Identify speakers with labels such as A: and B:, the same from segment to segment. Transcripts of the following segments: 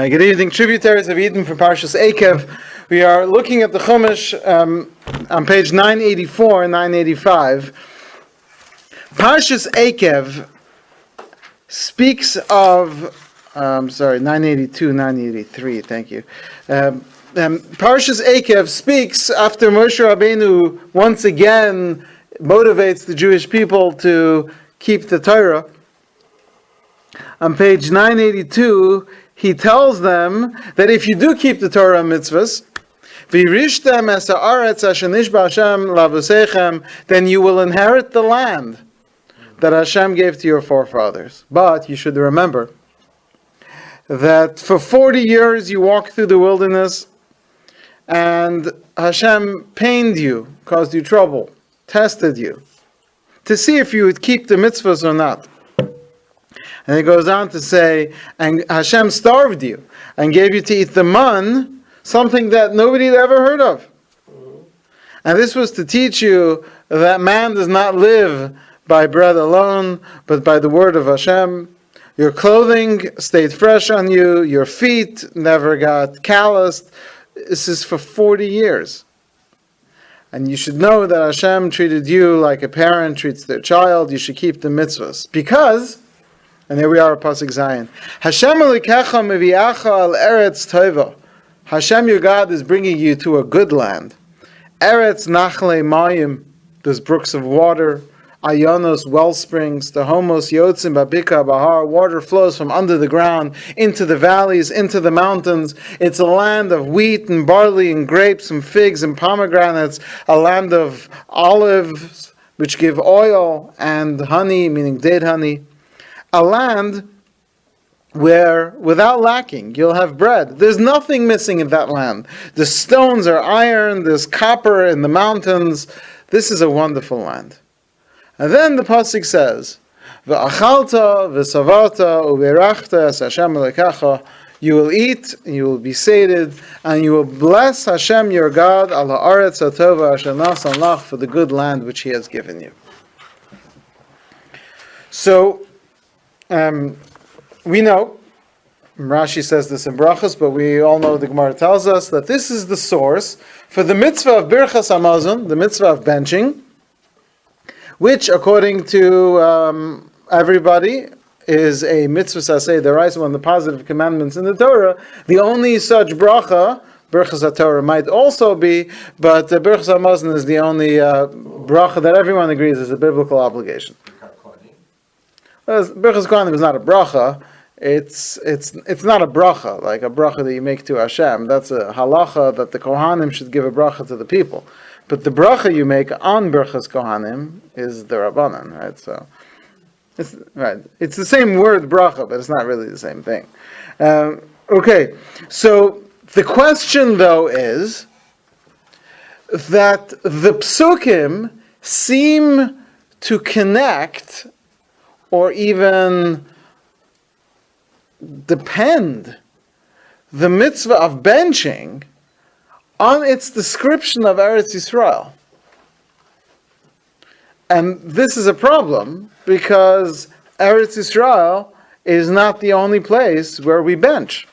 A: Good evening, tributaries of Eden from Parshas Eikev. We are looking at the Chumash on page 984 and 985. Parshas Eikev speaks of, 982, 983, thank you. Parshas Eikev speaks after Moshe Rabbeinu once again motivates the Jewish people to keep the Torah. On page 982, he tells them that if you do keep the Torah mitzvahs, then you will inherit the land that Hashem gave to your forefathers. But you should remember that for 40 years you walked through the wilderness and Hashem pained you, caused you trouble, tested you, to see if you would keep the mitzvahs or not. And it goes on to say, and Hashem starved you and gave you to eat the man, something that nobody had ever heard of. And this was to teach you that man does not live by bread alone, but by the word of Hashem. Your clothing stayed fresh on you, your feet never got calloused. This is for 40 years. And you should know that Hashem treated you like a parent treats their child. You should keep the mitzvahs. Because, and here we are at Pasuk Zayin, Hashem Elikecha mevi'acha al eretz tova. Hashem, your God, is bringing you to a good land. Eretz nachle mayim, there's brooks of water. Ayanos, well springs. Tahomos, yotzim, babika, bahar. Water flows from under the ground into the valleys, into the mountains. It's a land of wheat and barley and grapes and figs and pomegranates. A land of olives, which give oil, and honey, meaning date honey. A land where, without lacking, you'll have bread. There's nothing missing in that land. The stones are iron, there's copper in the mountains. This is a wonderful land. And then the pasuk says, "V'achalta v'savarta u'berachta es Hashem elikecha." You will eat, and you will be sated, and you will bless Hashem your God al haaretz hatova asher nasan lach, for the good land which He has given you. So, we know, Rashi says this in Brachos, but we all know the Gemara tells us that this is the source for the mitzvah of Birchas Hamazon, the mitzvah of benching, which, according to everybody, is a mitzvah saseh deraisa, one of the positive commandments in the Torah. The only such bracha, Birchas HaTorah might also be, but Birchas Hamazon is the only bracha that everyone agrees is a biblical obligation. Birchas Kohanim is not a bracha. It's not a bracha, like a bracha that you make to Hashem. That's a halacha that the Kohanim should give a bracha to the people. But the bracha you make on Birchas Kohanim is the Rabbanan, right? So, it's the same word bracha, but it's not really the same thing. Okay, so the question though is that the psukim seem to connect or even depend the mitzvah of benching on its description of Eretz Yisrael. And this is a problem because Eretz Yisrael is not the only place where we bench.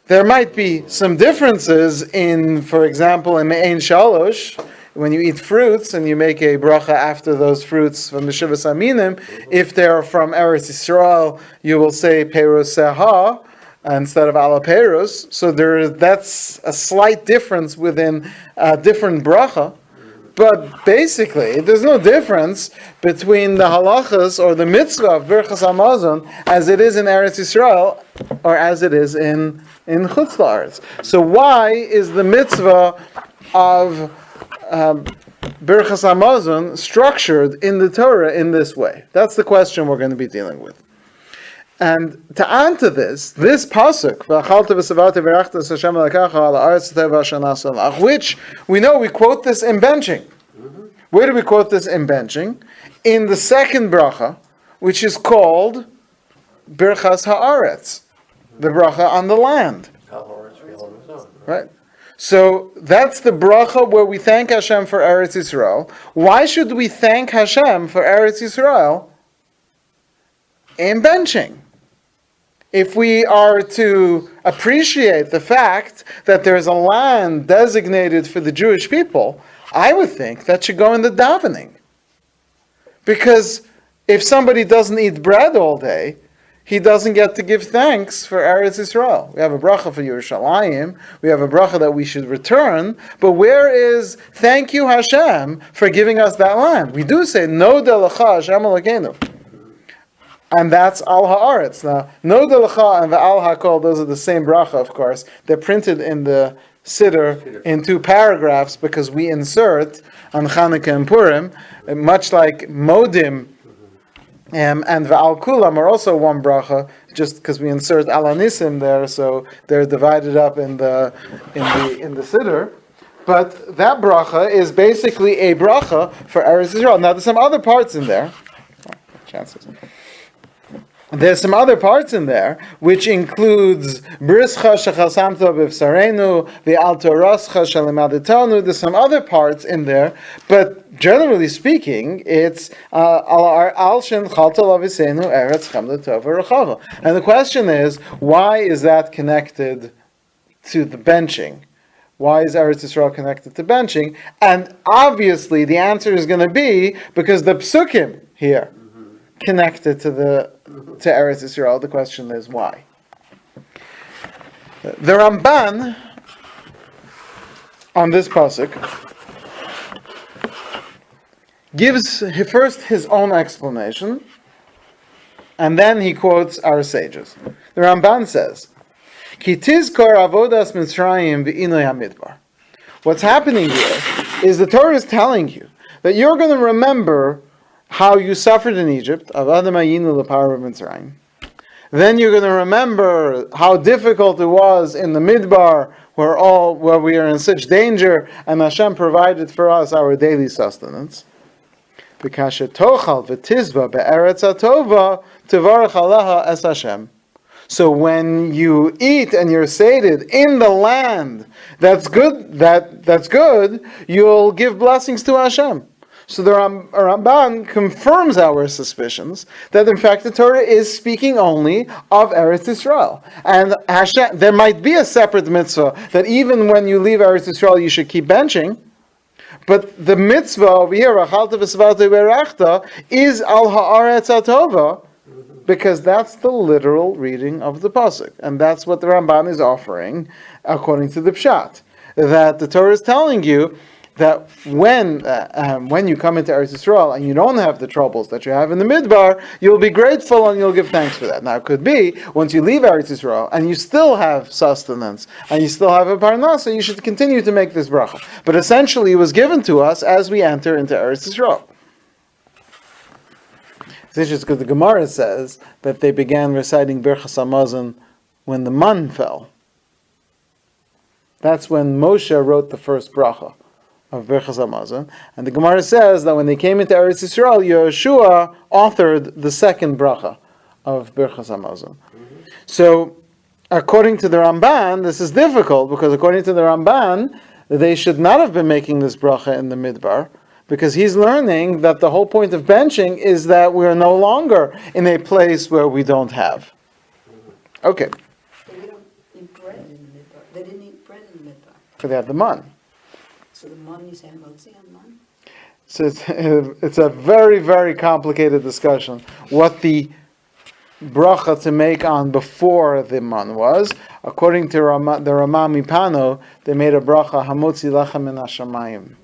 A: There might be some differences in, for example, in Me'ein Shalosh, when you eat fruits and you make a bracha after those fruits from the Shivas Aminim, if they are from Eretz Yisrael, you will say Peiros Seha instead of Ala Peiros. So that's a slight difference within a different bracha. But basically, there's no difference between the halachas or the mitzvah of Birchas Hamazon as it is in Eretz Yisrael or as it is in Chutz La'aretz. So why is the mitzvah of Birchas Hamazon structured in the Torah in this way? That's the question we're going to be dealing with. And to answer this pasuk, which we know we quote this in benching. Where do we quote this in benching? In the second bracha, which is called Birchas Haaretz, the bracha on the land. Right? So that's the bracha where we thank Hashem for Eretz Yisrael. Why should we thank Hashem for Eretz Yisrael in benching? if we are to appreciate the fact that there's a land designated for the Jewish people, I would think that should go in the davening. Because if somebody doesn't eat bread all day, he doesn't get to give thanks for Eretz Yisrael. We have a bracha for Yerushalayim, we have a bracha that we should return, but where is thank you Hashem for giving us that land? We do say, Noda L'cha Hashem Elokeinu. And that's Al Haaretz. Now, Noda L'cha and the Al Hakol, those are the same bracha, of course. They're printed in the Siddur in two paragraphs because we insert on Chanukah and Purim, much like Modim and V'al Kulam are also one bracha, just because we insert Al Anisim there, so they're divided up in the Siddur. But that bracha is basically a bracha for Eretz Yisrael. Now there's some other parts in there. There's some other parts in there, which includes Brischa Shechasamto B'Vsarenu, the Altorascha Shalimaditanu. There's some other parts in there, but generally speaking, it's Al Shen Chalta Lavisenu Eretz Chamda Tova Rechava. And the question is, why is that connected to the benching? Why is Eretz Yisrael connected to benching? And obviously, the answer is going to be because the psukim here connected to Eretz Yisrael. The question is why. The Ramban on this pasuk gives first his own explanation, and then he quotes our sages. The Ramban says, "Ki tizkor avodas Mitzrayim v'inoi hamidbar." What's happening here is the Torah is telling you that you're going to remember how you suffered in Egypt. Then you're going to remember how difficult it was in the Midbar, where we are in such danger, and Hashem provided for us our daily sustenance. So when you eat and you're sated in the land that's good, you'll give blessings to Hashem. So the Ramban confirms our suspicions that in fact the Torah is speaking only of Eretz Yisrael. And Hashem, there might be a separate mitzvah that even when you leave Eretz Yisrael you should keep benching, but the mitzvah over here, Achalta v'Savata v'Erachta, is Al Haaretz HaTova, because that's the literal reading of the pasuk. And that's what the Ramban is offering according to the Pshat. That the Torah is telling you that when you come into Eretz Yisrael and you don't have the troubles that you have in the Midbar, you'll be grateful and you'll give thanks for that. Now, it could be, once you leave Eretz Yisrael and you still have sustenance and you still have a parnasa, you should continue to make this bracha. But essentially, it was given to us as we enter into Eretz Yisrael. It's interesting because the Gemara says that they began reciting Birchas Hamazon when the man fell. That's when Moshe wrote the first bracha of Birchas Hamazon, and the Gemara says that when they came into Eretz Yisrael, Yeshua authored the second bracha of Birchas Hamazon. So, according to the Ramban, this is difficult because according to the Ramban, they should not have been making this bracha in the Midbar, because he's learning that the whole point of benching is that we are no longer in a place where we don't have. Okay.
B: They don't eat bread in the Midbar. They didn't eat bread in the Midbar.
A: So they had the man.
B: So the man, you say motzi on man?
A: So it's a very, very complicated discussion. What the bracha to make on before the man was. According to the Rama Mipano, they made a bracha hamotzi lechem min hashamayim.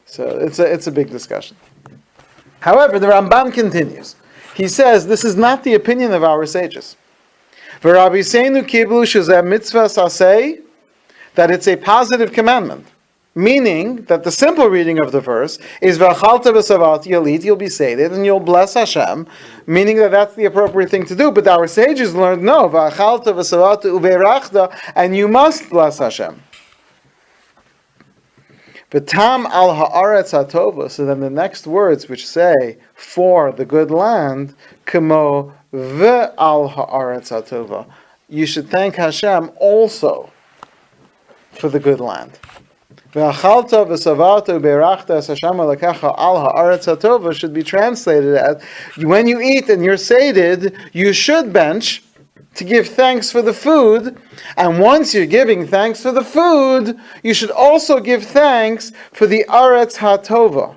A: So it's a big discussion. However, the Rambam continues. He says this is not the opinion of our sages. V'Rabbi Seinu kiblu shezeh mitzvah saseh, that it's a positive commandment, meaning that the simple reading of the verse is v'achalta v'savat, you'll eat, you'll be sated, and you'll bless Hashem, meaning that that's the appropriate thing to do. But our sages learned no, v'achalta v'savat uve'rachta, and you must bless Hashem. V'tam al haaretz hatova. So then the next words which say for the good land, kemo v'al haaretz hatova. You should thank Hashem also for the good land. Ve'achalta v'savarta u'beirachta es Hashem Elokecha al ha'aretz hatova should be translated as, when you eat and you're sated, you should bench to give thanks for the food, and once you're giving thanks for the food, you should also give thanks for the aretz hatova.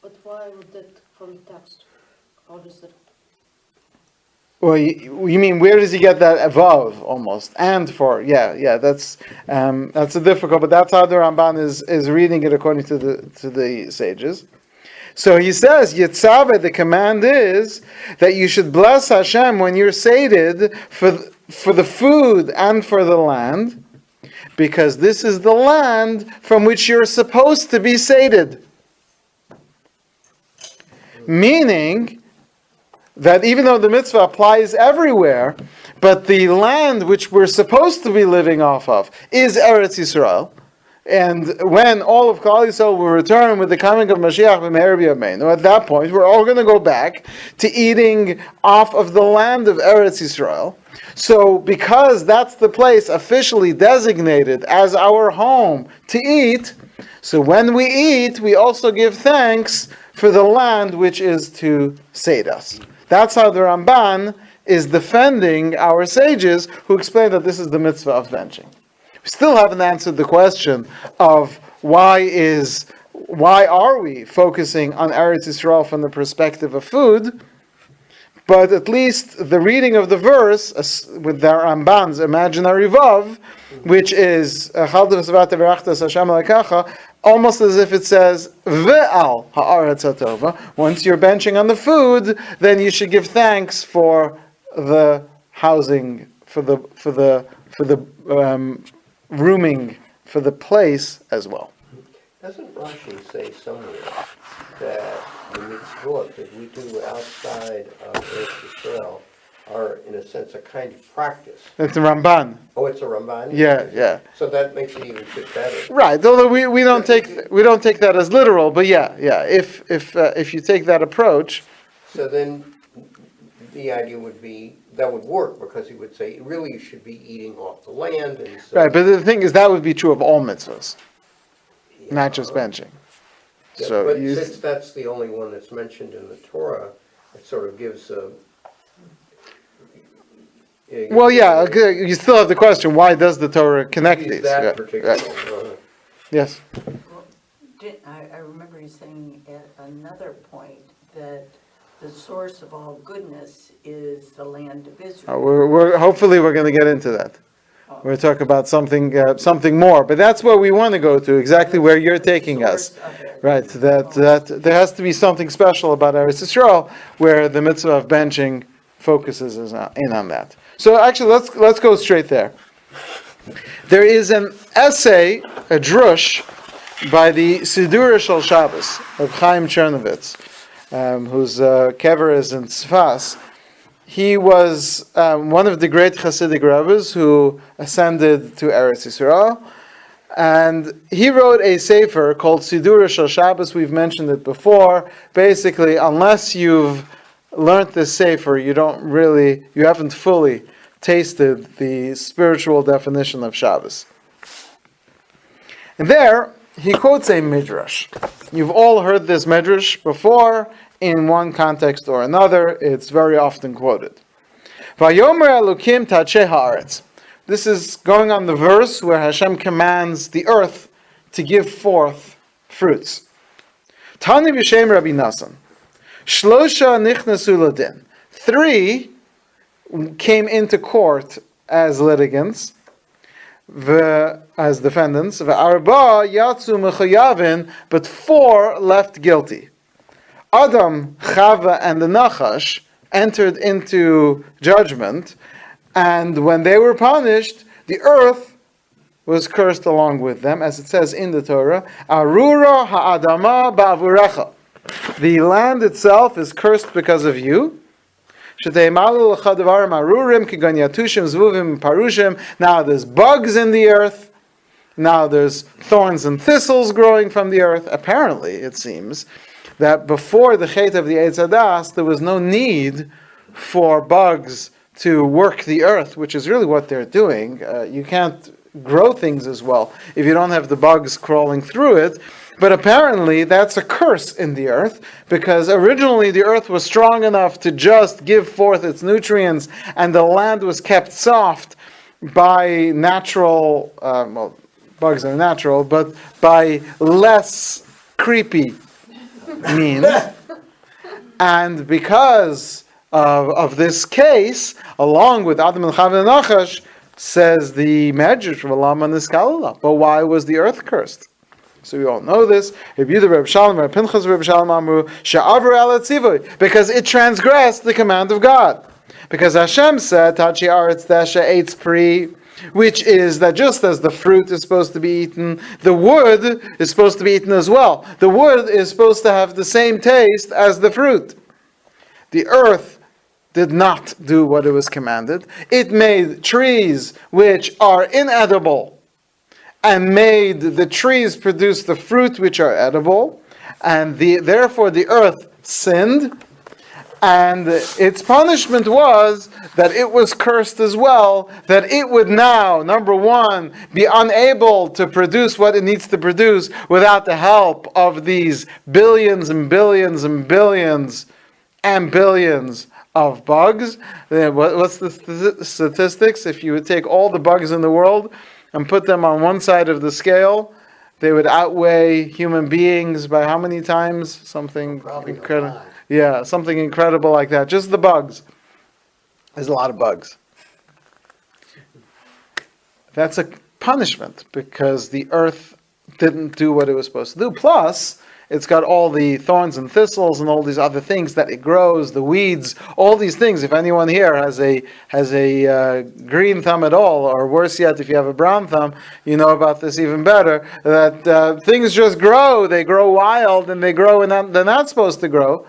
B: But why would that from text? How does that?
A: Well, you mean where does he get that above almost and for? Yeah. That's a difficult, but that's how the Ramban is reading it according to the sages. So he says Yitzaveh. The command is that you should bless Hashem when you're sated for the food and for the land, because this is the land from which you're supposed to be sated. Meaning that even though the mitzvah applies everywhere, but the land which we're supposed to be living off of is Eretz Yisrael, and when all of Klal Yisrael will return with the coming of Mashiach b'meher b'yameinu, at that point we're all going to go back to eating off of the land of Eretz Yisrael. So because that's the place officially designated as our home to eat, so when we eat, we also give thanks for the land which is to sate us. That's how the Ramban is defending our sages who explain that this is the mitzvah of benching. We still haven't answered the question of why are we focusing on Eretz Yisrael from the perspective of food, but at least the reading of the verse with the Ramban's imaginary vav, which is almost as if it says ve'al ha'aretz hatova. Once you're benching on the food, then you should give thanks for the housing, for the rooming, for the place as well.
C: Doesn't Rashi say somewhere that the mitzvot that we do outside of Eretz Yisrael are, in a sense, a kind of practice?
A: It's a Ramban.
C: Oh, it's a Ramban?
A: Yeah.
C: So that makes it even fit better.
A: Right. Although we don't take that as literal, but yeah. If you take that approach,
C: so then the idea would be that would work, because he would say really you should be eating off the land, and so,
A: right. But the thing is, that would be true of all mitzvahs, not just benching.
C: Yeah,
A: So
C: but since that's the only one that's mentioned in the Torah, it sort of gives a.
A: Well, yeah, you still have the question: why does the Torah connect these?
C: That particular.
A: Yes.
B: Well, I remember you saying at another point that the source of all goodness is the land of Israel.
A: We're hopefully we're going to get into that. We're going to talk about something more, but that's where we want to go to, exactly where you're taking us. Right, that there has to be something special about Eretz Yisrael, where the mitzvah of benching focuses in on that. So actually, let's go straight there. There is an essay, a drush, by the Sidura Shel Shabbos of Chaim Chernovitz, whose kever is in Tzfas. He was one of the great Hasidic rabbis who ascended to Eretz Yisrael, and he wrote a sefer called Sidura Shel Shabbos. We've mentioned it before. Basically, unless you've learned this sefer, you haven't fully tasted the spiritual definition of Shabbos. And there, he quotes a midrash. You've all heard this midrash before, in one context or another. It's very often quoted. Vayomer Elokim Tacheh Haaretz. This is going on the verse where Hashem commands the earth to give forth fruits. Tani b'shem Rabbi Nassan. Shlosha nichnasu ladin. 3 came into court as litigants, as defendants. Ve'arba yatzu mechayavin, but 4 left guilty. Adam, Chava, and the Nachash entered into judgment, and when they were punished, the earth was cursed along with them, as it says in the Torah, Arura ha'adama ba'avurecha. The land itself is cursed because of you. Now there's bugs in the earth. Now there's thorns and thistles growing from the earth. Apparently, it seems that before the Chet of the Eitz Hadas, there was no need for bugs to work the earth, which is really what they're doing. You can't grow things as well if you don't have the bugs crawling through it. But apparently that's a curse in the earth, because originally the earth was strong enough to just give forth its nutrients, and the land was kept soft by natural, bugs are natural, but by less creepy means. And because of this case, along with Adam and Chava and Nachash, says the Medrash, V'lama Niskalala. But why was the earth cursed? So we all know this. Because it transgressed the command of God. Because Hashem said, Tachi Aretz Desha Eitz Pri, which is that just as the fruit is supposed to be eaten, the wood is supposed to be eaten as well. The wood is supposed to have the same taste as the fruit. The earth did not do what it was commanded. It made trees which are inedible, and made the trees produce the fruit which are edible, and therefore the earth sinned, and its punishment was that it was cursed as well, that it would now, number one, be unable to produce what it needs to produce without the help of these billions and billions and billions and billions of bugs. What's the statistics? If you would take all the bugs in the world and put them on one side of the scale, they would outweigh human beings by how many times? Something incredible. Yeah, something incredible like that. Just the bugs. There's a lot of bugs. That's a punishment because the earth didn't do what it was supposed to do. Plus, it's got all the thorns and thistles and all these other things that it grows, the weeds, all these things. If anyone here has a green thumb at all, or worse yet, if you have a brown thumb, you know about this even better, that things just grow. They grow wild, and they grow and they're not supposed to grow.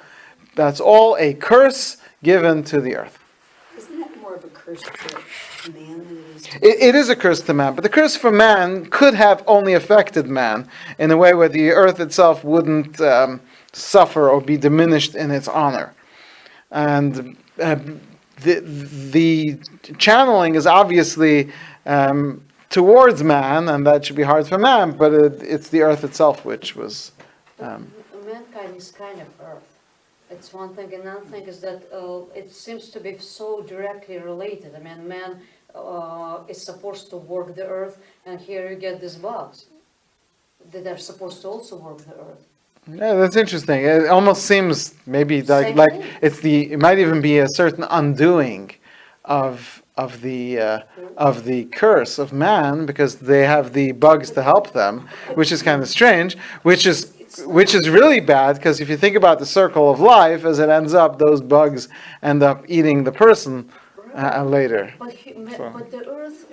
A: That's all a curse given to the earth.
D: Isn't that more of a curse to man than it is to
A: It is a curse to man, but the curse for man could have only affected man in a way where the earth itself wouldn't suffer or be diminished in its honor. And the channeling is obviously towards man, and that should be hard for man, but it's the earth itself which was...
E: Mankind is kind of earth. It's one thing. Another thing is that it seems to be so directly related. I mean, man is supposed to work the earth, and here you get these bugs that are supposed to also work the earth.
A: Yeah, that's interesting. It almost seems maybe like it might even be a certain undoing of the curse of man, because they have the bugs to help them, which is kind of strange, which is really bad, because if you think about the circle of life, as it ends up, those bugs end up eating the person later.
E: But the earth,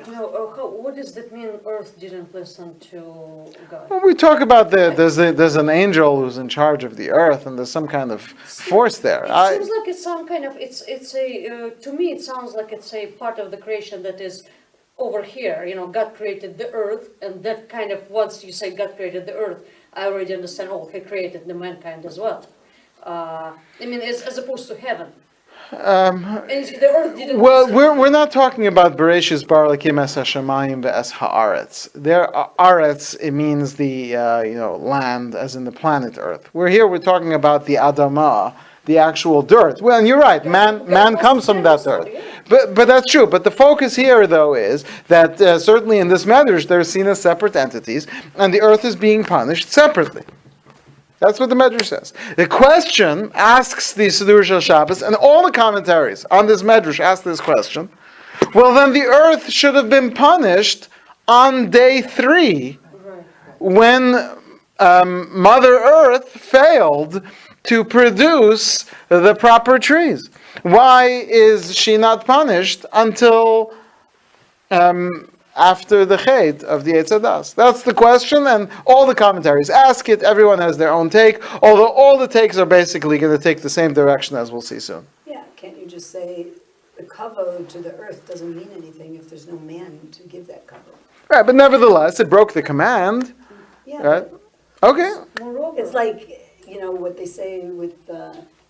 E: what does that mean? Earth didn't listen to God.
A: Well, we talk about there's an angel who's in charge of the earth, and there's some kind of force there.
E: It seems like it's some kind of it's a to me it sounds like it's a part of the creation that is over here. You know, God created the earth, and that kind of, once you say God created the earth, I already understand. Oh, He created the mankind as well. I mean, as opposed to heaven. And the earth didn't.
A: Well, we're not talking about Bereshis bar lakim es hashamayim ve'es haaretz. There, aretz, it means the land, as in the planet Earth. We're talking about the Adamah, the actual dirt. Well, and you're right, man comes from that dirt. But that's true. But the focus here, though, is that certainly in this Medrash, they're seen as separate entities, and the earth is being punished separately. That's what the Medrash says. The question asks the Siddur Shel Shabbos, and all the commentaries on this Medrash ask this question. Well, then the earth should have been punished on day 3, when Mother Earth failed to produce the proper trees. Why is she not punished until after the Chet of the Eitz Hadas? That's the question, and all the commentaries ask it. Everyone has their own take, although all the takes are basically going to take the same direction, as we'll see soon.
D: Yeah, can't you just say the kavod to the earth doesn't mean anything if there's no man to give that kavod?
A: Right, but nevertheless, it broke the command.
D: Yeah.
A: Right? Okay.
D: It's like, what they say with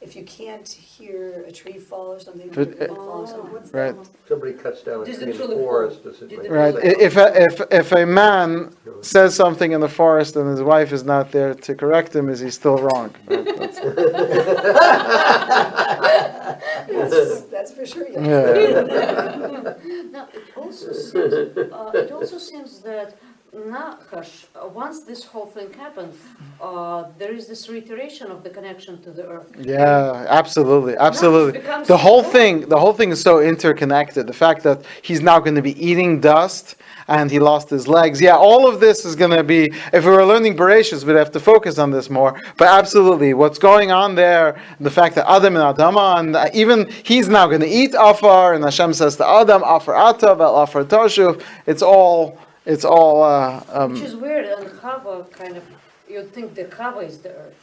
D: if you can't hear a tree fall or something,
A: But,
D: it falls. So what's
A: right.
D: that?
C: Somebody cuts down a
E: Does
C: tree
E: it
C: in the
E: truly
C: forest,
E: fall?
C: does it
E: Did
C: like?
E: it
A: Right.
C: say-
A: If a man says something in the forest and his wife is not there to correct him, is he still wrong? Right?
D: That's for sure, yes.
A: Yeah.
E: Now, it also seems that Nachash, once this whole thing happened, there is this reiteration of the connection to the earth.
A: Yeah, absolutely,
E: Now it
A: absolutely.
E: becomes
A: The whole
E: more-
A: thing is so interconnected. The fact that he's now going to be eating dust and he lost his legs. Yeah, all of this is going to be. If we were learning Bereshis, we'd have to focus on this more. But absolutely, what's going on there? The fact that Adam and Adama, and even he's now going to eat Afar, and Hashem says to Adam, Afar Atav, El Afar Toshuv. It's all.
E: Which is weird, and Chava kind of, you'd think the Chava is the earth.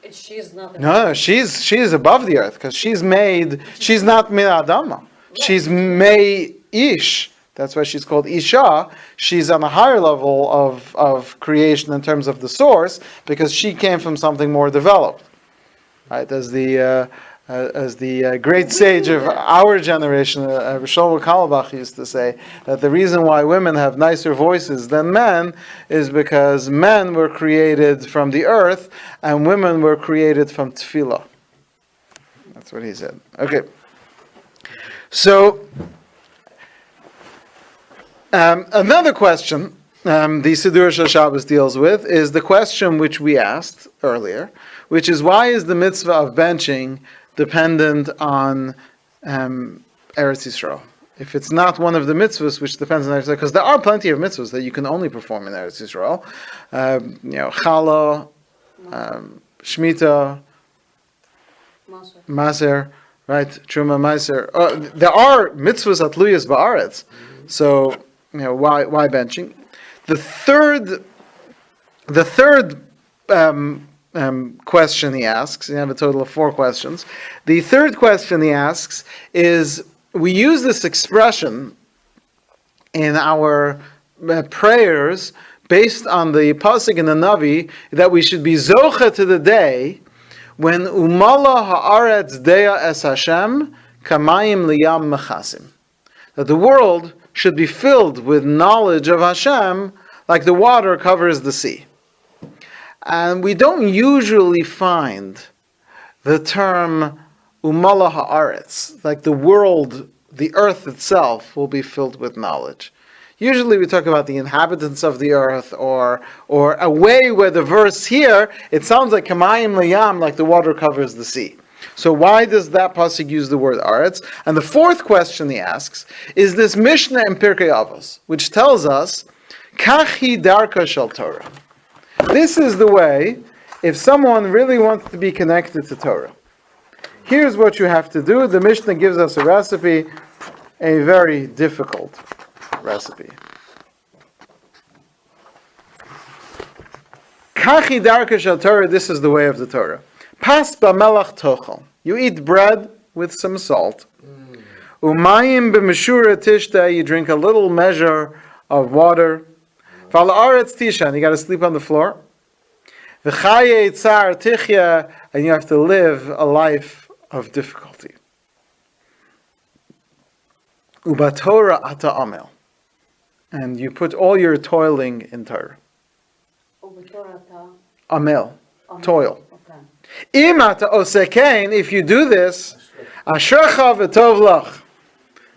E: She's not.
A: No, she's above the earth because she's not min Adama. She's May Ish. That's why she's called Isha. She's on a higher level of creation in terms of the source because she came from something more developed. Right, as the great sage of our generation, Shlomo Carlebach used to say that the reason why women have nicer voices than men is because men were created from the earth and women were created from tefillah. That's what he said. Okay. So, another question the Siddur Shel Shabbos deals with is the question which we asked earlier, which is why is the mitzvah of benching dependent on Eretz Yisrael? If it's not one of the mitzvahs which depends on Eretz Yisrael, because there are plenty of mitzvahs that you can only perform in Eretz Yisrael, Chala, Shemitah, Maser, right? Truma, Maser. There are mitzvahs atluyas ba'aretz, so why benching? The third question he asks, you have a total of 4 questions. The third question he asks is, we use this expression in our prayers based on the pasuk in the Navi that we should be zocha to the day when umala haaretz deya es Hashem kamayim liyam mechasim. That the world should be filled with knowledge of Hashem like the water covers the sea. And we don't usually find the term umala haaretz, like the world, the earth itself will be filled with knowledge. Usually we talk about the inhabitants of the earth, or a way where the verse here, it sounds like kamayim liyam, like the water covers the sea. So why does that pasuk use the word aretz? And the fourth question he asks is this Mishnah in Pirkei Avos, which tells us, kachi darka shel Torah. This is the way, if someone really wants to be connected to Torah. Here's what you have to do. The Mishnah gives us a recipe, a very difficult recipe. Kachi darka shel Torah, this is the way of the Torah. Pas b'melach tochel. You eat bread with some salt. Umayim b'meshura tishta. You drink a little measure of water. Val aretz tishan. You got to sleep on the floor. V'chaye tzar tichya. And you have to live a life of difficulty. Ubatorah ata amel. And you put all your toiling in Torah. Amel. Toil. Imata osekein, if you do this, ashrecha v'tov lach.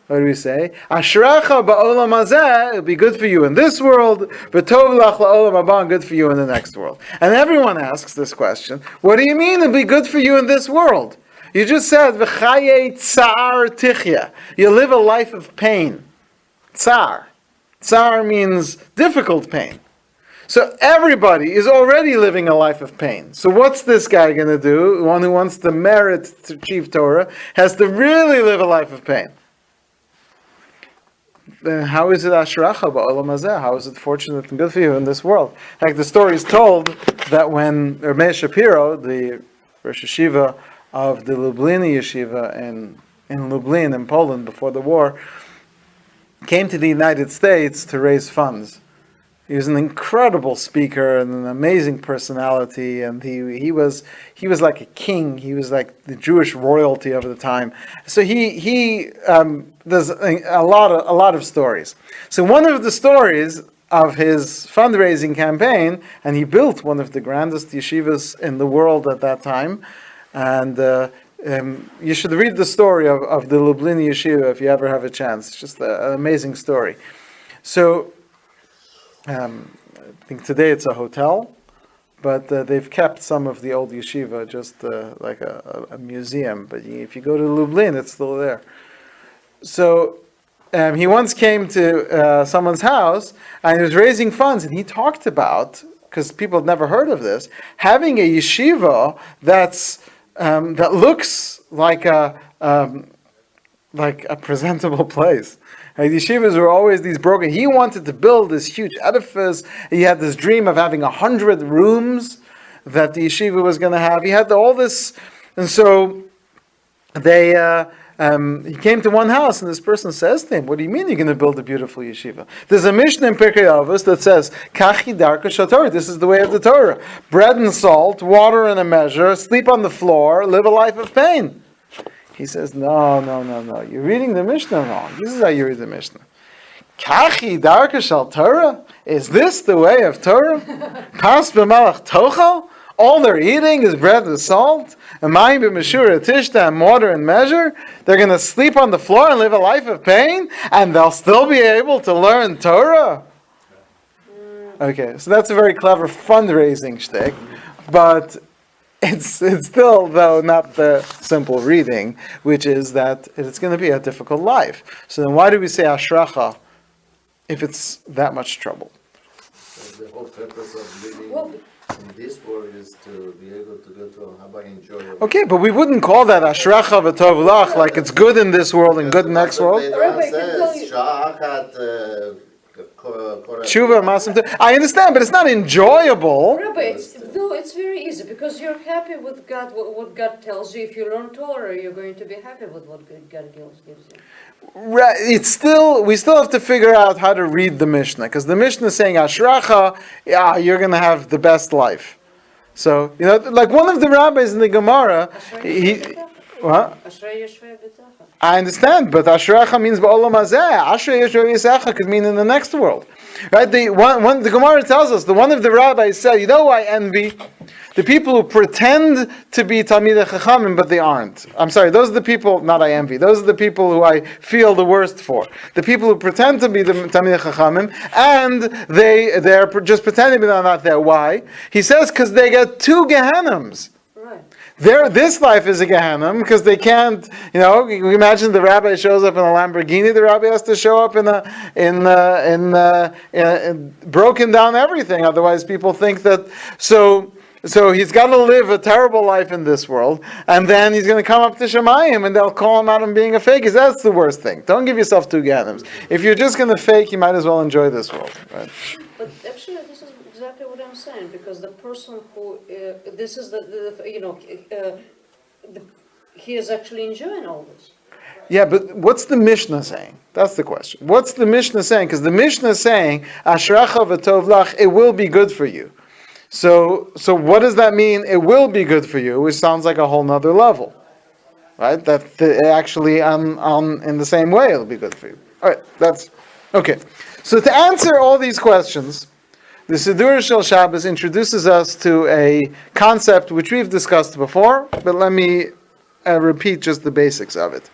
A: What do we say? Ashrecha ba'olam hazeh, it'll be good for you in this world, v'tov lach la'olam haba, good for you in the next world. And everyone asks this question, what do you mean it'll be good for you in this world? You just said, v'chaye tsar tichya. You live a life of pain. Tsar. Tsar means difficult pain. So everybody is already living a life of pain. So what's this guy going to do? One who wants to merit to achieve Torah has to really live a life of pain. Then how is it ashracha ba'olam hazeh? How is it fortunate and good for you in this world? Like the story is told that when Rabbi Shapiro, the Rosh Yeshiva of the Lublin Yeshiva in Lublin in Poland before the war, came to the United States to raise funds He was an incredible speaker and an amazing personality, and he was like a king. He was like the Jewish royalty of the time. So there's a lot of stories. So one of the stories of his fundraising campaign, and he built one of the grandest yeshivas in the world at that time, and you should read the story of the Lublin yeshiva if you ever have a chance. It's just an amazing story. So I think today it's a hotel, but they've kept some of the old yeshiva, just like a museum. But if you go to Lublin, it's still there. So he once came to someone's house, and he was raising funds, and he talked about, because people had never heard of this, having a yeshiva that looks like a presentable place. Like, the yeshivas were always these broken. He wanted to build this huge edifice. He had this dream of having 100 rooms that the yeshiva was going to have. He had all this, and so he came to one house, and this person says to him, "What do you mean you're going to build a beautiful yeshiva?" There's a Mishnah in Pirkei Avos that says, "Kachi darka shatorah." This is the way of the Torah: bread and salt, water in a measure, sleep on the floor, live a life of pain. He says, no. You're reading the Mishnah wrong. This is how you read the Mishnah. Kachi darka shal Torah? Is this the way of Torah? Pas b'malach tochal? All they're eating is bread and salt? And mayim b'meshura tishta, and water and measure? They're going to sleep on the floor and live a life of pain? And they'll still be able to learn Torah? Okay, so that's a very clever fundraising shtick. But it's still, though, not the simple reading, which is that it's going to be a difficult life. So then why do we say ashracha if it's that much trouble?
F: The whole purpose of living in this world is to be able to go to Haba enjoy.
A: Okay, but we wouldn't call that ashracha v'tov lach, like it's good in this world and good in next world. Tshuva, masim. I understand, but it's not enjoyable.
E: Rabbi, it's very easy because you're happy with God, what God tells you. If you learn Torah, you're going to be happy with what God gives you.
A: Right, we still have to figure out how to read the Mishnah, because the Mishnah is saying ashracha, you're going to have the best life. So, like one of the rabbis in the Gemara, what? I understand, but ashracha means ba'olam hazeh. Ashrei yeshua v'yisecha could mean in the next world, right? The Gemara tells us, one of the rabbis said, who I envy? The people who pretend to be Talmidei Chachamim, but they aren't. I'm sorry, those are the people, not I envy, those are the people who I feel the worst for. The people who pretend to be the Talmidei Chachamim, and they're just pretending, but they're not there. Why? He says, because they get two Gehennims. This life is a Gehenna because they can't. You imagine the rabbi shows up in a Lamborghini. The rabbi has to show up in broken down everything. Otherwise, people think that. So he's got to live a terrible life in this world, and then he's going to come up to Shemayim, and they'll call him out on being a fake. That's the worst thing. Don't give yourself two Gehennims. If you're just going to fake, you might as well enjoy this world. Right?
E: But actually, this is exactly what I'm saying, because the person who this is he is actually enjoying all this.
A: Yeah, but what's the Mishnah saying? That's the question. What's the Mishnah saying? Because the Mishnah is saying ashracha v'tov lach, it will be good for you. So what does that mean? It will be good for you, which sounds like a whole nother level, right? That actually in the same way it'll be good for you. All right, that's okay. So to answer all these questions, the Siddur Shel Shabbos introduces us to a concept which we've discussed before, but let me repeat just the basics of it.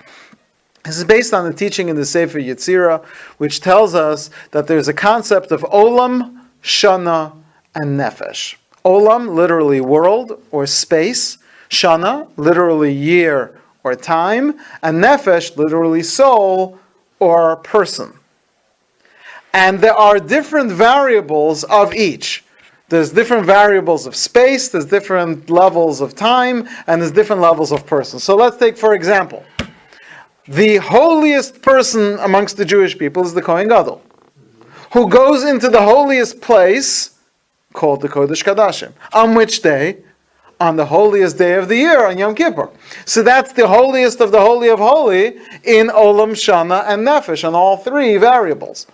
A: This is based on the teaching in the Sefer Yetzirah, which tells us that there's a concept of olam, shana, and nefesh. Olam, literally world or space. Shana, literally year or time. And nefesh, literally soul or person. And there are different variables of each. There's different variables of space, there's different levels of time, and there's different levels of person. So let's take, for example, the holiest person amongst the Jewish people is the Kohen Gadol, who goes into the holiest place called the Kodesh Kadashim. On which day? On the holiest day of the year, on Yom Kippur. So that's the holiest of the Holy of Holy in Olam, Shana, and Nefesh, on all three variables.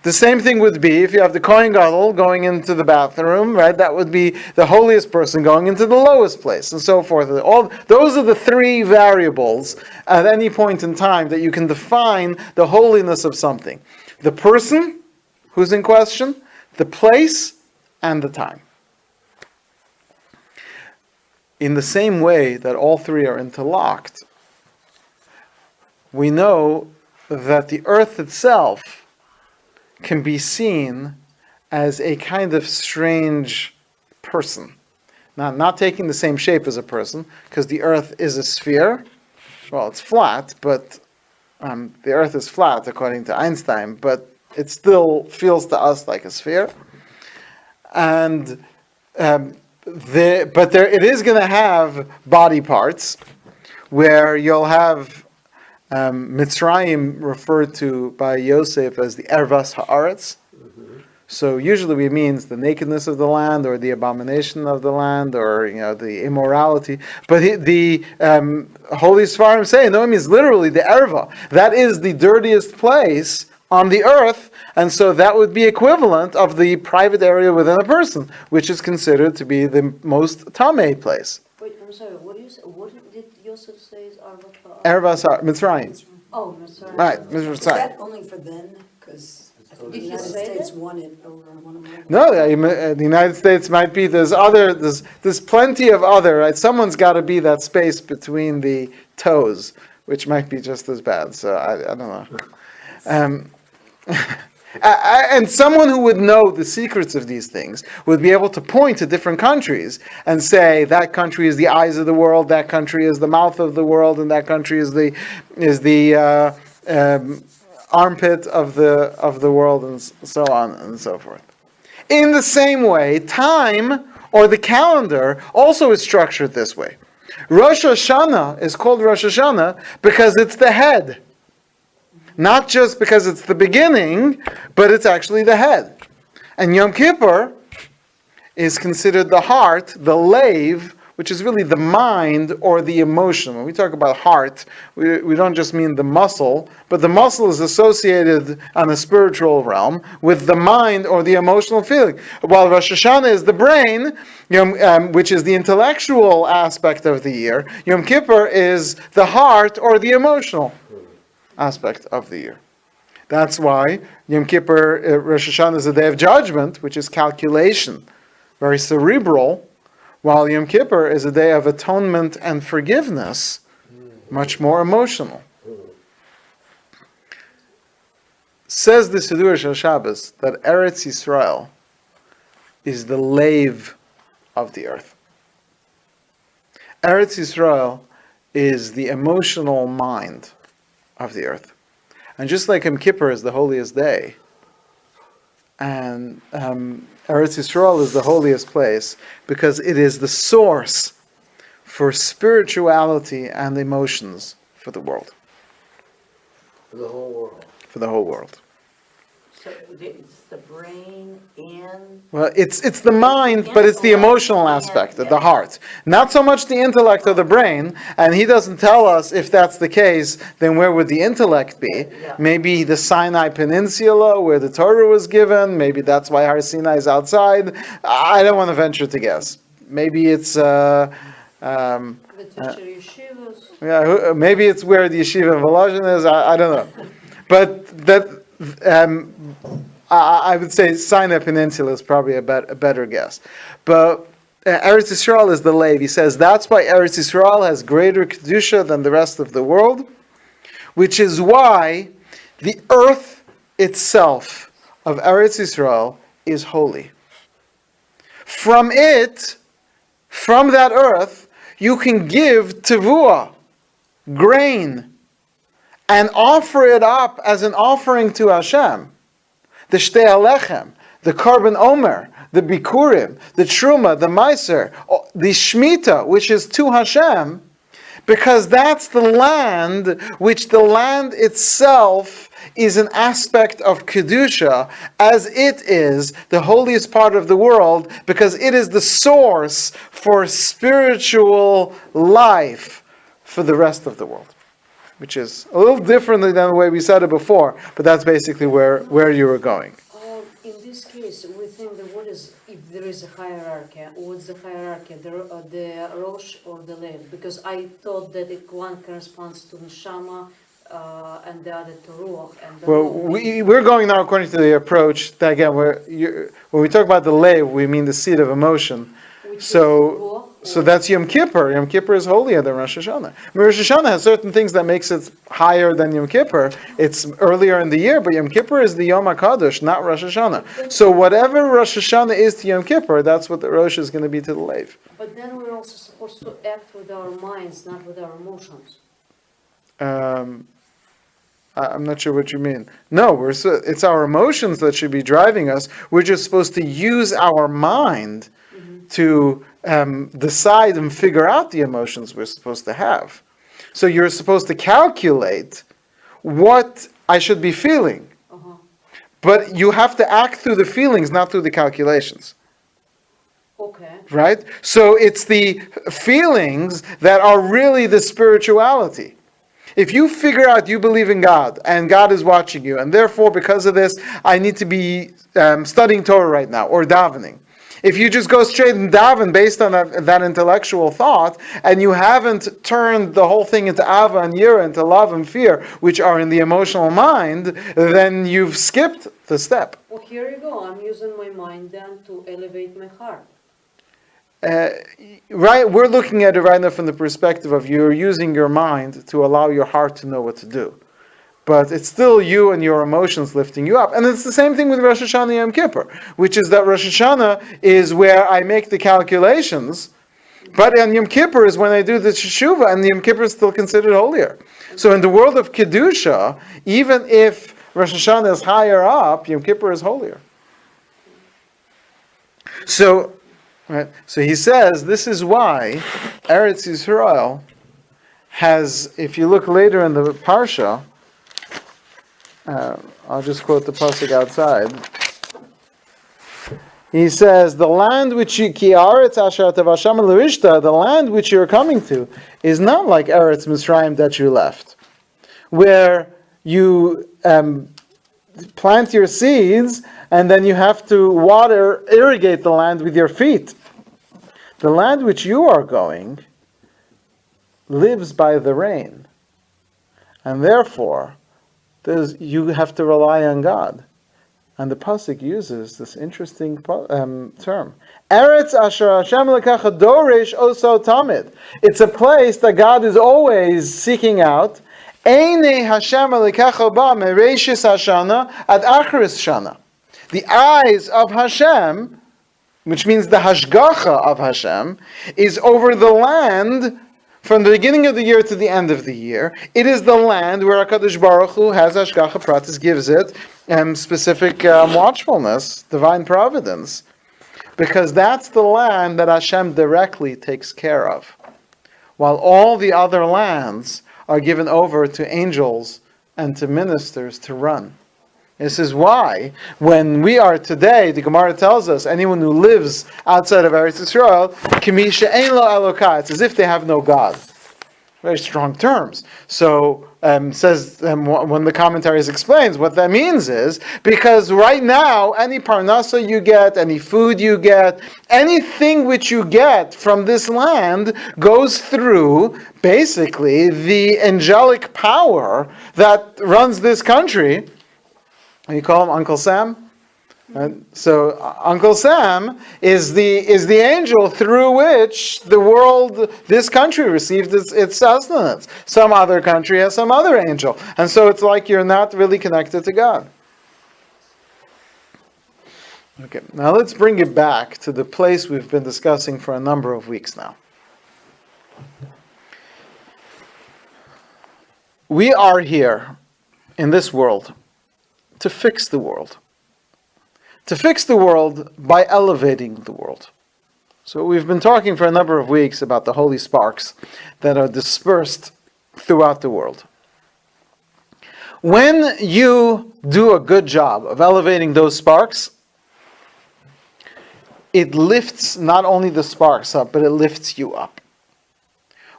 A: The same thing would be if you have the Kohen Gadol going into the bathroom, right? That would be the holiest person going into the lowest place, and so forth. All those are the three variables at any point in time that you can define the holiness of something: the person who's in question, the place, and the time. In the same way that all three are interlocked, we know that the earth itself can be seen as a kind of strange person. Now, not taking the same shape as a person, because the earth is a sphere. Well, it's flat, but the earth is flat according to Einstein, but it still feels to us like a sphere. And it is going to have body parts where you'll have Mitzrayim referred to by Yosef as the Ervas Haaretz. So usually it means the nakedness of the land, or the abomination of the land, or the immorality. But the Holy Sfarim say no, it means literally the Erva. That is the dirtiest place on the earth, and so that would be equivalent of the private area within a person, which is considered to be the most tamei place.
E: Wait, I'm sorry, what did Yosef say is Arva?
A: Ervas Mitzrayim.
E: Oh, Mitzrayim.
A: Right,
D: Is
A: Mitzrayim.
D: that only for then? Because the
E: Did he
D: United
E: say
D: States
E: that?
D: won it over one of them.
A: No, the United States might be. There's plenty of other. Right? Someone's got to be that space between the toes, which might be just as bad. So I don't know. And someone who would know the secrets of these things would be able to point to different countries and say that country is the eyes of the world, that country is the mouth of the world, and that country is the armpit of the world, and so on and so forth. In the same way, time, or the calendar, also is structured this way. Rosh Hashanah is called Rosh Hashanah because it's the head. Not just because it's the beginning, but it's actually the head. And Yom Kippur is considered the heart, the lave, which is really the mind or the emotion. When we talk about heart, we don't just mean the muscle, but the muscle is associated on a spiritual realm with the mind or the emotional feeling. While Rosh Hashanah is the brain, which is the intellectual aspect of the year, Yom Kippur is the heart or the emotional aspect of the year. That's why Yom Kippur, Rosh Hashanah, is a day of judgment, which is calculation, very cerebral, while Yom Kippur is a day of atonement and forgiveness, much more emotional. Says the Siddur Shel Shabbos that Eretz Yisrael is the lave of the earth. Eretz Yisrael is the emotional mind of the earth. And just like Yom Kippur is the holiest day, and Eretz Yisrael is the holiest place because it is the source for spirituality and emotions for the world.
C: For the whole world.
A: For the whole world.
B: So it's the brain and...
A: Well, it's the mind, but it's the emotional aspect, the heart. Not so much the intellect or the brain, and he doesn't tell us if that's the case, then where would the intellect be?
B: Yeah.
A: Maybe the Sinai Peninsula, where the Torah was given, maybe that's why Har Sinai is outside. I don't want to venture to guess. Maybe it's...
E: The teacher yeshivas.
A: yeah, maybe it's where the yeshiva in Volozhin is, I don't know. But that... I would say Sinai Peninsula is probably a better guess. But Eretz Yisrael is the lave. He says that's why Eretz Yisrael has greater kedusha than the rest of the world, which is why the earth itself of Eretz Yisrael is holy. From that earth, you can give tevuah, grain, and offer it up as an offering to Hashem. The Shtei Alechem, the Korban Omer, the Bikurim, the Truma, the Meiser, the Shemitah, which is to Hashem, because that's the land which the land itself is an aspect of Kedusha, as it is the holiest part of the world, because it is the source for spiritual life for the rest of the world. which is a little different than the way we said it before, but that's basically where you were going.
E: In this case, we think that if there is a hierarchy, what's the hierarchy, the Rosh or the Lev? Because I thought that one corresponds to Neshama and the other to Ruach. And the
A: Well, we're going now according to the approach that, again, when we talk about the Lev, we mean the seat of emotion. So that's Yom Kippur. Yom Kippur is holier than Rosh Hashanah. Rosh Hashanah has certain things that makes it higher than Yom Kippur. It's earlier in the year, but Yom Kippur is the Yom HaKadosh, not Rosh Hashanah. So whatever Rosh Hashanah is to Yom Kippur, that's what the Rosh is going to be to the Lev.
E: But then we're also supposed to act with our minds, not with our emotions.
A: I'm not sure what you mean. No, it's our emotions that should be driving us. We're just supposed to use our mind to decide and figure out the emotions we're supposed to have. So you're supposed to calculate what I should be feeling. But you have to act through the feelings, not through the calculations.
E: Okay.
A: Right? So it's the feelings that are really the spirituality. If you figure out you believe in God, and God is watching you, and therefore because of this, I need to be studying Torah right now, or davening. If you just go straight and daven based on that intellectual thought, and you haven't turned the whole thing into ava and yira, into love and fear, which are in the emotional mind, then you've skipped the step.
E: Well, here you go. I'm using my mind then to elevate my heart.
A: Right, we're looking at it right now from the perspective of you're using your mind to allow your heart to know what to do. But it's still you and your emotions lifting you up. And it's the same thing with Rosh Hashanah and Yom Kippur, which is that Rosh Hashanah is where I make the calculations, but on Yom Kippur is when I do the Teshuvah, and Yom Kippur is still considered holier. So in the world of Kedusha, even if Rosh Hashanah is higher up, Yom Kippur is holier. So he says this is why Eretz Yisrael has, if you look later in the Parsha, I'll just quote the pasuk outside. He says, the land which you, ki aretz asher tavasham l'rishta, the land which you're coming to, is not like Eretz Mitzrayim that you left, where you plant your seeds and then you have to irrigate the land with your feet. The land which you are going lives by the rain, and therefore you have to rely on God. And the pasuk uses this interesting term. Eretz asher Hashem lekacha doresh oso tamid. It's a place that God is always seeking out. Einei Hashem lekacha ba mereishis hashana ad acharis shana. The eyes of Hashem, which means the hashgacha of Hashem, is over the land from the beginning of the year to the end of the year. It is the land where HaKadosh Baruch Hu has hashgacha pratis, gives it specific watchfulness, divine providence, because that's the land that Hashem directly takes care of, while all the other lands are given over to angels and to ministers to run. This is why, when we are today, the Gemara tells us, anyone who lives outside of Eretz Yisrael, Kimi she'ein lo Eloka, it's as if they have no God. Very strong terms. So, says when the commentaries explains, what that means is, because right now, any parnasa you get, any food you get, anything which you get from this land goes through, basically, the angelic power that runs this country. You call him Uncle Sam? Right? So Uncle Sam is the angel through which the world, this country, received its sustenance. Some other country has some other angel. And so it's like you're not really connected to God. Okay, now let's bring it back to the place we've been discussing for a number of weeks now. We are here in this world to fix the world. To fix the world by elevating the world. So we've been talking for a number of weeks about the holy sparks that are dispersed throughout the world. When you do a good job of elevating those sparks, it lifts not only the sparks up, but it lifts you up.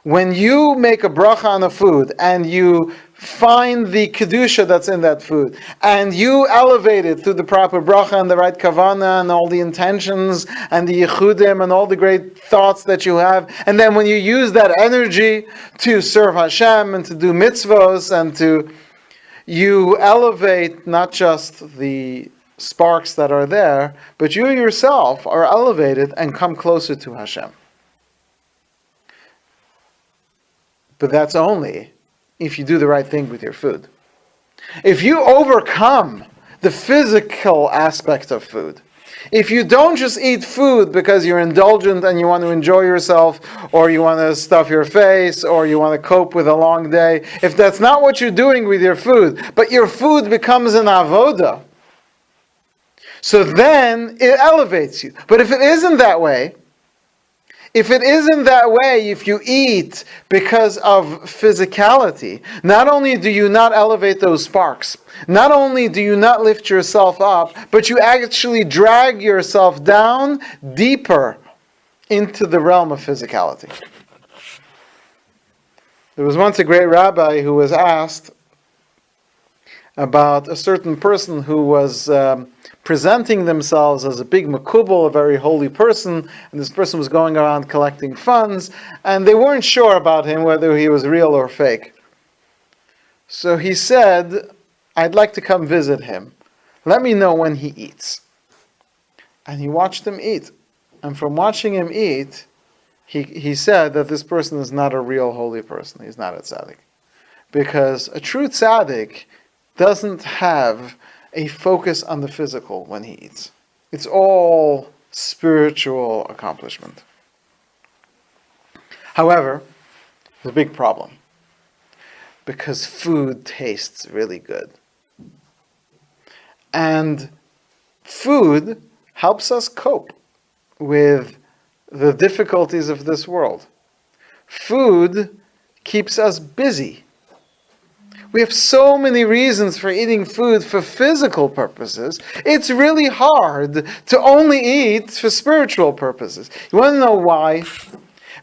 A: When you make a bracha on a food and you find the kedusha that's in that food and you elevate it through the proper bracha and the right kavana and all the intentions and the yichudim and all the great thoughts that you have, and then when you use that energy to serve Hashem and to do mitzvos and you elevate not just the sparks that are there, but you yourself are elevated and come closer to Hashem. But that's only if you do the right thing with your food. If you overcome the physical aspect of food, if you don't just eat food because you're indulgent and you want to enjoy yourself, or you want to stuff your face, or you want to cope with a long day, if that's not what you're doing with your food, but your food becomes an avoda, so then it elevates you. But if it isn't that way, if you eat because of physicality, not only do you not elevate those sparks, not only do you not lift yourself up, but you actually drag yourself down deeper into the realm of physicality. There was once a great rabbi who was asked about a certain person who was presenting themselves as a big makubal, a very holy person, and this person was going around collecting funds, and they weren't sure about him, whether he was real or fake. So he said, I'd like to come visit him. Let me know when he eats. And he watched him eat. And from watching him eat, he said that this person is not a real holy person. He's not a tzaddik. Because a true tzaddik doesn't have a focus on the physical when he eats. It's all spiritual accomplishment. However, there's a big problem. Because food tastes really good. And food helps us cope with the difficulties of this world. Food keeps us busy. We have so many reasons for eating food for physical purposes. It's really hard to only eat for spiritual purposes. You want to know why?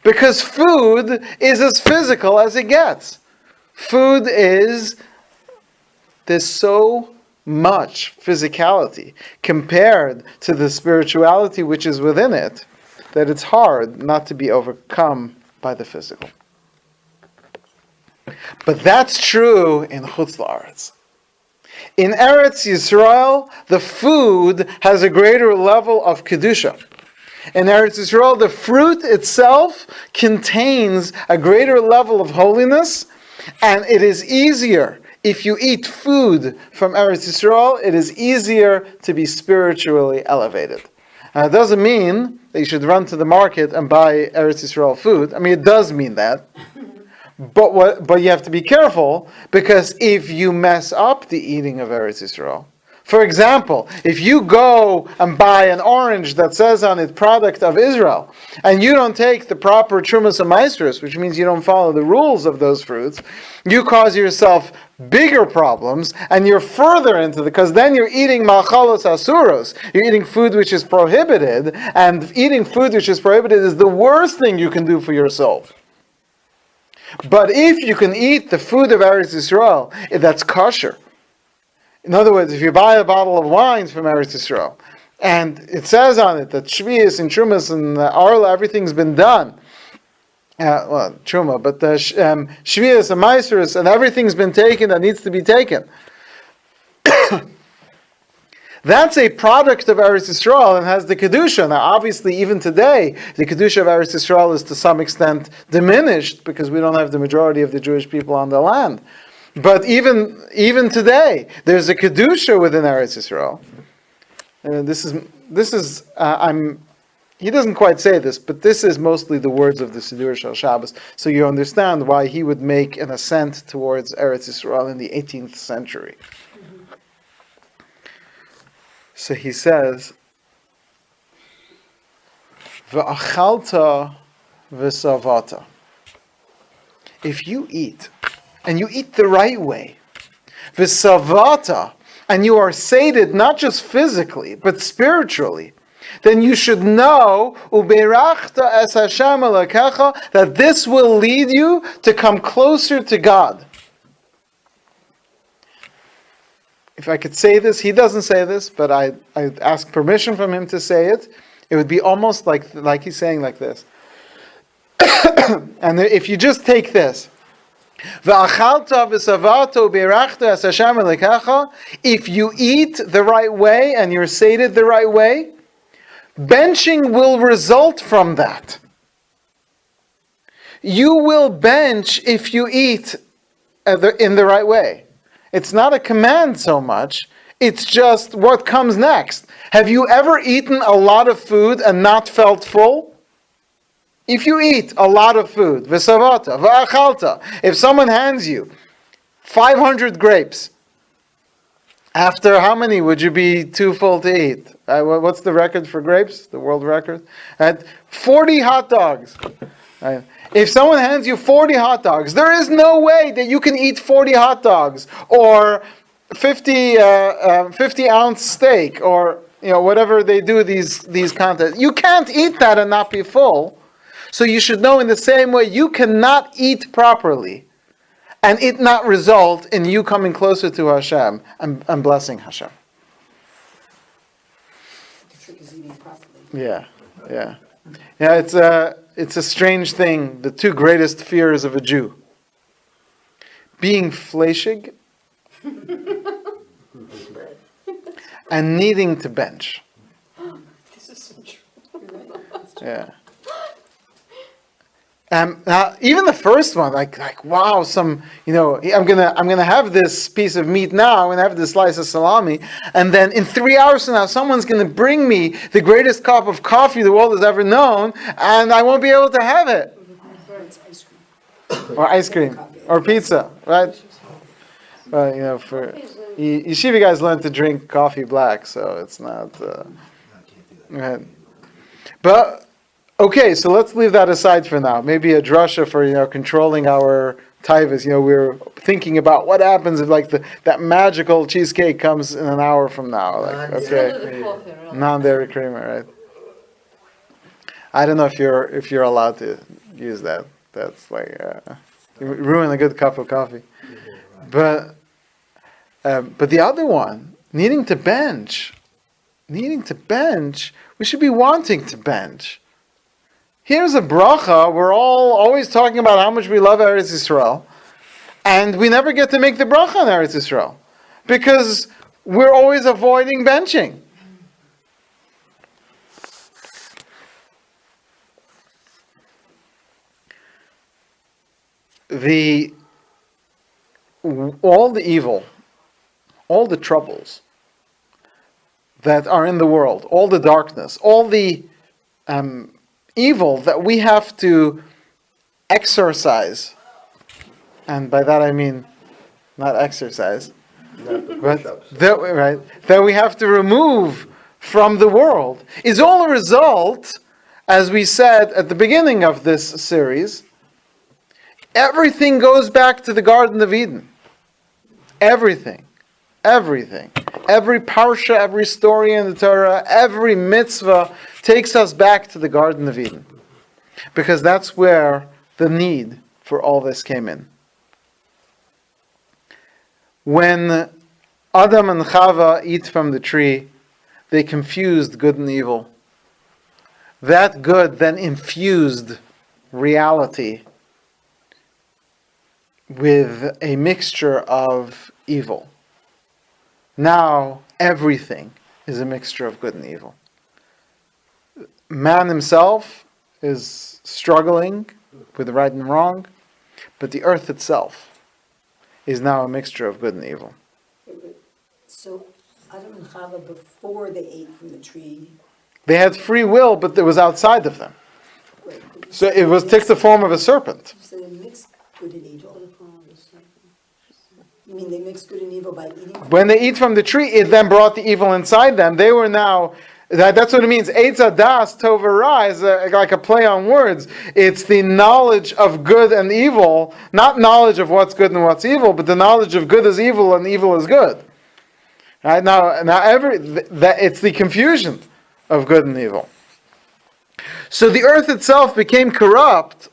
A: Because food is as physical as it gets. There's so much physicality compared to the spirituality which is within it, that it's hard not to be overcome by the physical. But that's true in Chutz La'aretz. In Eretz Yisrael, the food has a greater level of kedusha. In Eretz Yisrael, the fruit itself contains a greater level of holiness, and it is easier. If you eat food from Eretz Yisrael, it is easier to be spiritually elevated. Now, it doesn't mean that you should run to the market and buy Eretz Yisrael food. I mean, it does mean that. But you have to be careful, because if you mess up the eating of Eretz Yisrael, for example, if you go and buy an orange that says on it product of Israel, and you don't take the proper trumas and maestros, which means you don't follow the rules of those fruits, you cause yourself bigger problems, and you're further into because then you're eating machalos asuros. You're eating food which is prohibited, and eating food which is prohibited is the worst thing you can do for your soul. But if you can eat the food of Eretz Yisrael, that's kosher. In other words, if you buy a bottle of wine from Eretz Yisrael, and it says on it that Shvius and Trumas and Arla, everything's been done. Truma, but the Shvius and Meiseris, and everything's been taken that needs to be taken. That's a product of Eretz Yisrael and has the Kedusha. Now, obviously, even today, the Kedusha of Eretz Yisrael is to some extent diminished because we don't have the majority of the Jewish people on the land. But even today, there's a Kedusha within Eretz Yisrael. He doesn't quite say this, but this is mostly the words of the Siddur Shel Shabbos, so you understand why he would make an ascent towards Eretz Yisrael in the 18th century. So he says, V'achalta v'savata. If you eat, and you eat the right way, v'savata, and you are sated not just physically, but spiritually, then you should know uberachta es Hashem elokecha, that this will lead you to come closer to God. If I could say this, he doesn't say this, but I ask permission from him to say it. It would be almost like he's saying like this. And if you just take this, if you eat the right way and you're sated the right way, benching will result from that. You will bench if you eat in the right way. It's not a command so much, it's just what comes next. Have you ever eaten a lot of food and not felt full? If you eat a lot of food, v'savata, v'achalta, if someone hands you 500 grapes, after how many would you be too full to eat? What's the record for grapes? The world record? 40 hot dogs. If someone hands you 40 hot dogs, there is no way that you can eat 40 hot dogs or 50 ounce steak or whatever they do these contests. You can't eat that and not be full. So you should know in the same way you cannot eat properly and it not result in you coming closer to Hashem and blessing Hashem.
D: The trick is eating properly.
A: Yeah. It's a strange thing. The two greatest fears of a Jew: being fleshig and needing to bench.
E: This is so true.
A: Yeah. Now, even the first one, like wow, I'm gonna have this piece of meat now, I'm gonna have this slice of salami, and then in 3 hours from now, someone's gonna bring me the greatest cup of coffee the world has ever known, and I won't be able to have it.
D: It's ice cream.
A: Or ice cream, or pizza, right? Well, for yeshiva guys learn to drink coffee black, so it's not. Right. But. Okay, so let's leave that aside for now. Maybe a drasha for controlling our taivas. We're thinking about what happens if that magical cheesecake comes in an hour from now. Non-dairy creamer, right? I don't know if you're allowed to use that. That's you ruin a good cup of coffee. But the other one, needing to bench, we should be wanting to bench. Here's a bracha. We're always talking about how much we love Eretz Yisrael, and we never get to make the bracha on Eretz Yisrael because we're always avoiding benching. All the evil, all the troubles that are in the world, all the darkness, all the evil that we have to exorcise, and by that I mean not exercise, but that we have to remove from the world, is all a result, as we said at the beginning of this series, everything goes back to the Garden of Eden. Everything. Every parsha, every story in the Torah, every mitzvah takes us back to the Garden of Eden. Because that's where the need for all this came in. When Adam and Chava eat from the tree, they confused good and evil. That good then infused reality with a mixture of evil. Now everything is a mixture of good and evil. Man himself is struggling with right and wrong, but the earth itself is now a mixture of good and evil.
D: So Adam and Chava, before they ate from the tree,
A: they had free will, but it was outside of them.
D: right,
A: So it took the form of a serpent.
D: so they mixed good and evil. You mean they mixed good and evil by eating?
A: When they eat from the tree, it then brought the evil inside them. They were now, that's what it means. Eitz Adas Tov Ra is like a play on words. It's the knowledge of good and evil, not knowledge of what's good and what's evil, but the knowledge of good is evil and evil is good. Right now, it's the confusion. of good and evil. So the earth itself became corrupt,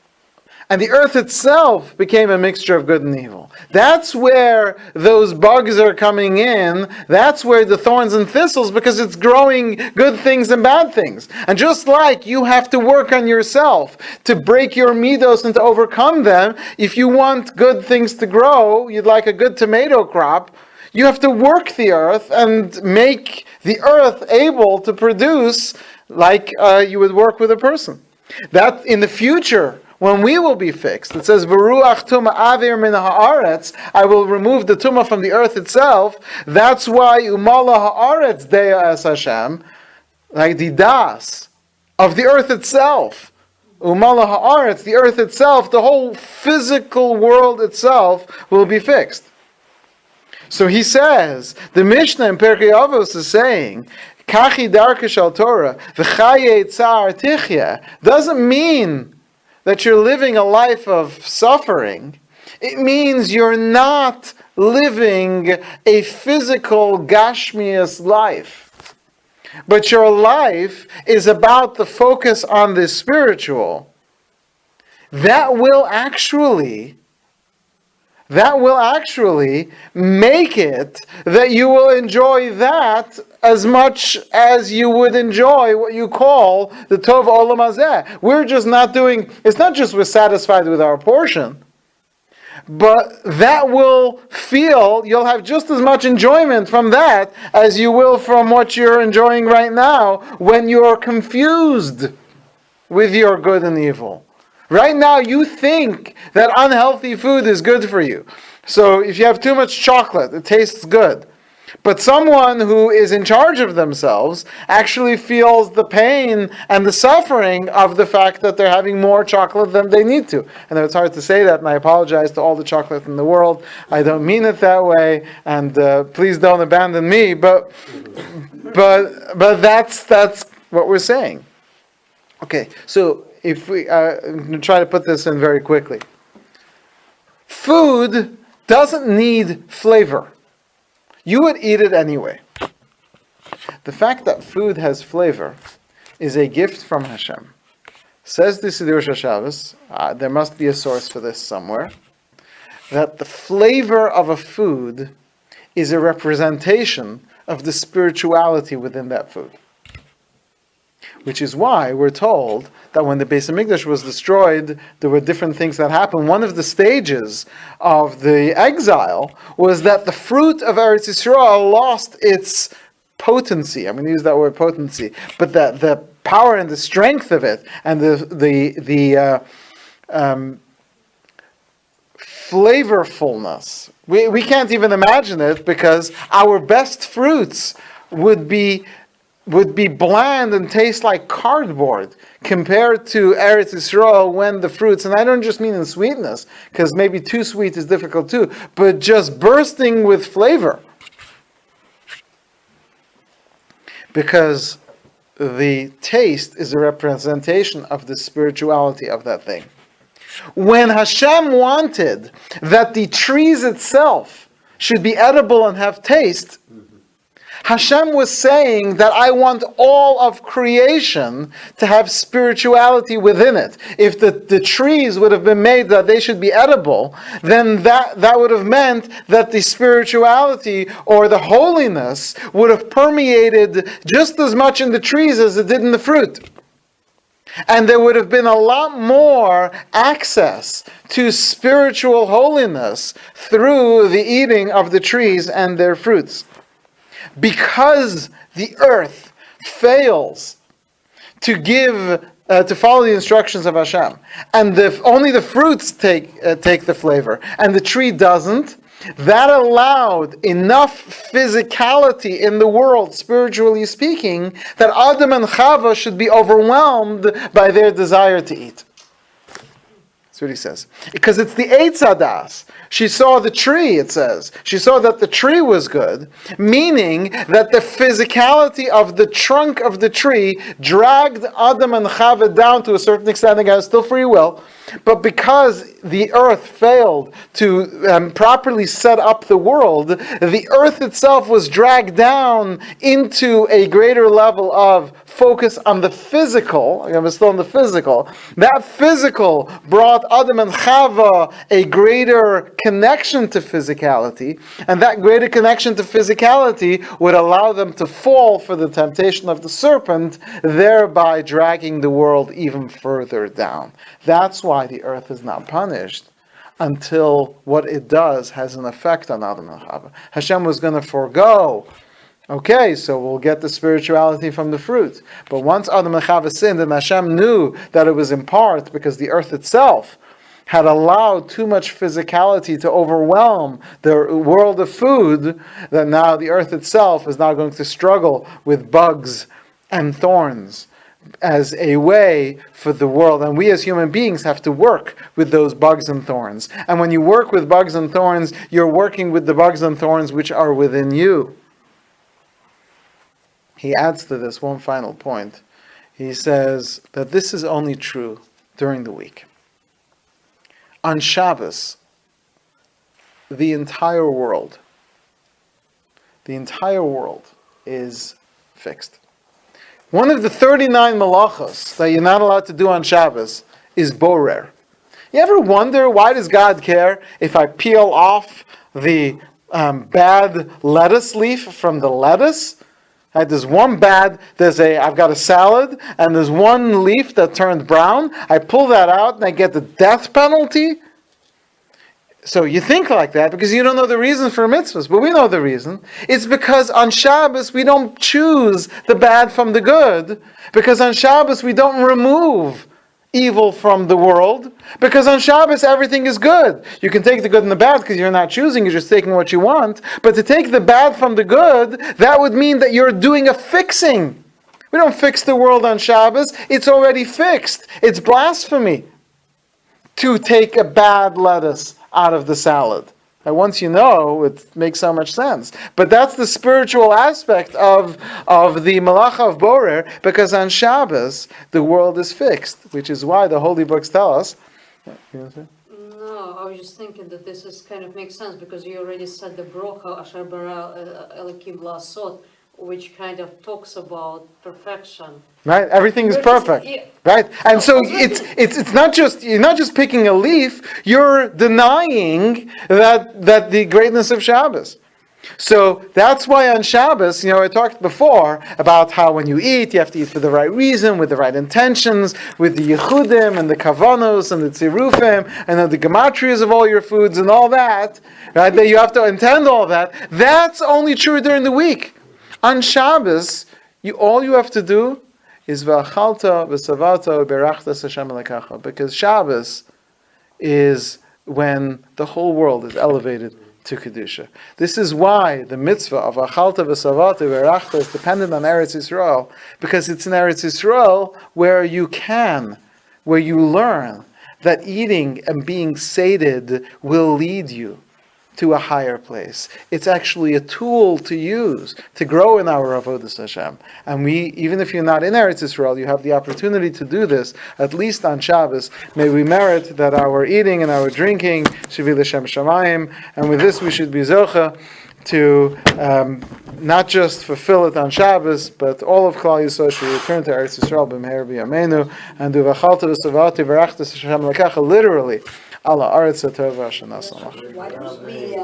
A: and the earth itself became a mixture of good and evil. That's where those bugs are coming in. That's where the thorns and thistles, because it's growing good things and bad things. And just like you have to work on yourself to break your midos and to overcome them, if you want good things to grow, you'd like a good tomato crop, you have to work the earth and make the earth able to produce like you would work with a person. That in the future, when we will be fixed, it says, "V'ruach tuma avir min haaretz," I will remove the tumah from the earth itself. That's why umala haaretz dea es Hashem, like the das of the earth itself. Umala haaretz, the earth itself, the whole physical world itself will be fixed. So he says, the Mishnah in Perkei Avos is saying, "Kachi darka shel Torah v'chaye tzar tichya," doesn't mean that you're living a life of suffering. It means you're not living a physical gashmias life. But your life is about the focus on the spiritual. That will actually make it that you will enjoy that as much as you would enjoy what you call the Tov Olam Hazeh. We're just not doing, it's not just we're satisfied with our portion, but that will feel, you'll have just as much enjoyment from that as you will from what you're enjoying right now when you're confused with your good and evil. Right now you think that unhealthy food is good for you. So if you have too much chocolate, it tastes good. But someone who is in charge of themselves actually feels the pain and the suffering of the fact that they're having more chocolate than they need to. And it's hard to say that, and I apologize to all the chocolate in the world. I don't mean it that way, and please don't abandon me. But that's what we're saying. Okay, so if we try to put this in very quickly. Food doesn't need flavor. You would eat it anyway. The fact that food has flavor is a gift from Hashem. Says the Siddur Shabbos, there must be a source for this somewhere, that the flavor of a food is a representation of the spirituality within that food. Which is why we're told that when the Beis Hamikdash was destroyed, there were different things that happened. One of the stages of the exile was that the fruit of Eretz Yisrael lost its potency. I'm going to use that word potency, but the power and the strength of it, and the flavorfulness. We can't even imagine it, because our best fruits would be bland and taste like cardboard compared to Eretz Yisrael, when the fruits, and I don't just mean in sweetness, because maybe too sweet is difficult too, but just bursting with flavor. Because the taste is a representation of the spirituality of that thing. When Hashem wanted that the trees itself should be edible and have taste, Hashem was saying that I want all of creation to have spirituality within it. If the trees would have been made that they should be edible, then that would have meant that the spirituality or the holiness would have permeated just as much in the trees as it did in the fruit. And there would have been a lot more access to spiritual holiness through the eating of the trees and their fruits. Because the earth fails to follow the instructions of Hashem, and only the fruits take the flavor, and the tree doesn't, that allowed enough physicality in the world, spiritually speaking, that Adam and Chava should be overwhelmed by their desire to eat. That's what he says. Because it's the Eitz Hadas. She saw the tree, it says. She saw that the tree was good, meaning that the physicality of the trunk of the tree dragged Adam and Chava down to a certain extent. Again, still free will, but because the earth failed to properly set up the world, the earth itself was dragged down into a greater level of focus on the physical. Again, we're still on the physical. That physical brought Adam and Chava a greater connection to physicality, and that greater connection to physicality would allow them to fall for the temptation of the serpent, thereby dragging the world even further down. That's why the earth is not punished until what it does has an effect on Adam and Chava. Hashem was going to forego. Okay, so we'll get the spirituality from the fruit. But once Adam and Chava sinned, and Hashem knew that it was in part because the earth itself had allowed too much physicality to overwhelm the world of food, that now the earth itself is now going to struggle with bugs and thorns as a way for the world. And we as human beings have to work with those bugs and thorns. And when you work with bugs and thorns, you're working with the bugs and thorns which are within you. He adds to this one final point. He says that this is only true during the week. On Shabbos, the entire world is fixed. One of the 39 malachos that you're not allowed to do on Shabbos is borer. You ever wonder, why does God care if I peel off the bad lettuce leaf from the lettuce? Right, I've got a salad, and there's one leaf that turned brown. I pull that out, and I get the death penalty. So you think like that because you don't know the reason for mitzvahs, but we know the reason. It's because on Shabbos we don't choose the bad from the good, because on Shabbos we don't remove evil from the world, because on Shabbos everything is good. You can take the good and the bad because you're not choosing, you're just taking what you want. But to take the bad from the good, that would mean that you're doing a fixing. We don't fix the world on Shabbos, it's already fixed. It's blasphemy to take a bad lettuce out of the salad. And once you know, it makes so much sense. But that's the spiritual aspect of the malacha of borer, because on Shabbos, the world is fixed, which is why the holy books tell us.
E: No, I was just thinking that this is kind of makes sense, because you already said the brocha, Asher bara Elokim la'asot, which kind of talks about perfection.
A: Right, everything is perfect. Right, and so it's not just, you're not just picking a leaf. You're denying that the greatness of Shabbos. So that's why on Shabbos, I talked before about how when you eat, you have to eat for the right reason, with the right intentions, with the yichudim and the kavanos and the tzirufim and the gematrias of all your foods and all that. Right, that you have to intend all that. That's only true during the week. On Shabbos, all you have to do is v'achalta v'savata v'berachtas Hashem elakacha, because Shabbos is when the whole world is elevated to kedusha. This is why the mitzvah of achalta v'savata v'berachta is dependent on Eretz Yisrael, because it's in Eretz Yisrael where you learn that eating and being sated will lead you to a higher place. It's actually a tool to use to grow in our avodas Hashem. And even if you're not in Eretz Yisrael, you have the opportunity to do this, at least on Shabbos. May we merit that our eating and our drinking should be l'shem shamayim, and with this we should be zocha to not just fulfill it on Shabbos, but all of Klal Yisrael should return to Eretz Yisrael b'meher b'yameinu, and do v'chalta v'savati v'rachtas Hashem lekacha, literally, ala aretz tova shana samach.
D: Why don't we